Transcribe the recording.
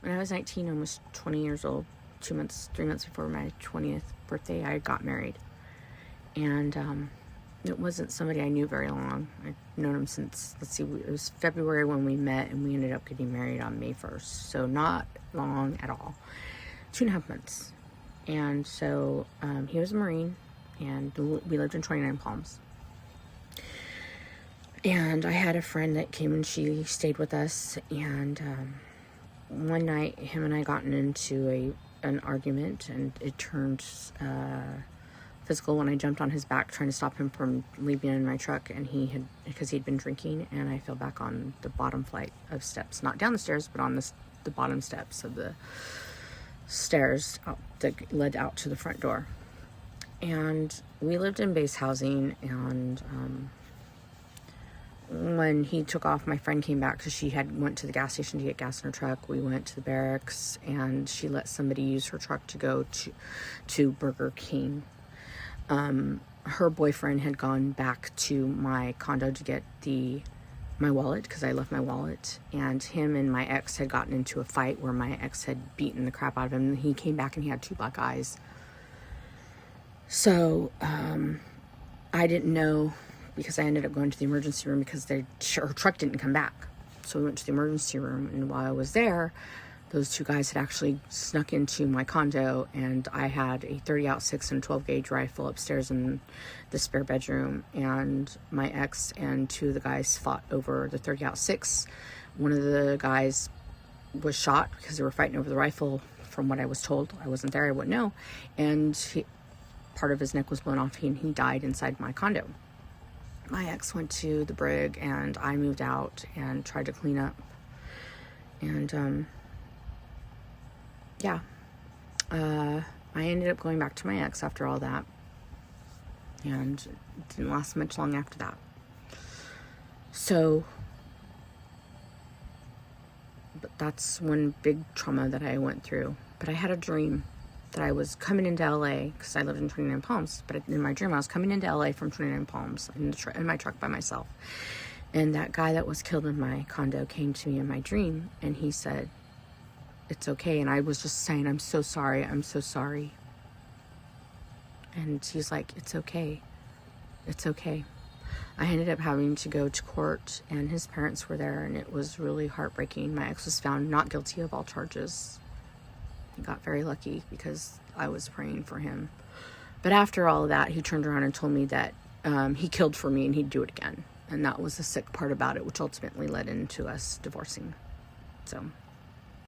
When I was 19, almost 20 years old, 3 months before my 20th birthday, I got married. And it wasn't somebody I knew very long. I'd known him since, it was February when we met, and we ended up getting married on May 1st. So not long at all. 2.5 months. And so he was a Marine, and we lived in 29 Palms. And I had a friend that came and she stayed with us, and one night him and I gotten into an argument, and it turned physical when I jumped on his back trying to stop him from leaving in my truck, and because he'd been drinking, and I fell back on the bottom flight of steps, not down the stairs, but on the bottom steps of the stairs that led out to the front door. And we lived in base housing, and when he took off, my friend came back because she went to the gas station to get gas in her truck. We went to the barracks, and she let somebody use her truck to go to Burger King. Her boyfriend had gone back to my condo to get my wallet, because I left my wallet, and him and my ex had gotten into a fight where my ex had beaten the crap out of him. He came back and he had 2 black eyes. So I didn't know, because I ended up going to the emergency room because her truck didn't come back. So we went to the emergency room, and while I was there, those 2 guys had actually snuck into my condo, and I had a 30-06 and 12-gauge rifle upstairs in the spare bedroom, and my ex and 2 of the guys fought over the 30-06. One of the guys was shot because they were fighting over the rifle, from what I was told. I wasn't there, I wouldn't know. And part of his neck was blown off, and he died inside my condo. My ex went to the brig, and I moved out and tried to clean up. And I ended up going back to my ex after all that, and it didn't last much long after that. So, but that's one big trauma that I went through. But I had a dream that I was coming into LA, because I lived in 29 Palms, but in my dream I was coming into LA from 29 Palms in my truck by myself. And that guy that was killed in my condo came to me in my dream, and he said, "It's okay." And I was just saying, "I'm so sorry, I'm so sorry." And he's like, "It's okay, it's okay." I ended up having to go to court, and his parents were there, and it was really heartbreaking. My ex was found not guilty of all charges. He got very lucky because I was praying for him. But after all of that, he turned around and told me that he killed for me and he'd do it again. And that was the sick part about it, which ultimately led into us divorcing. So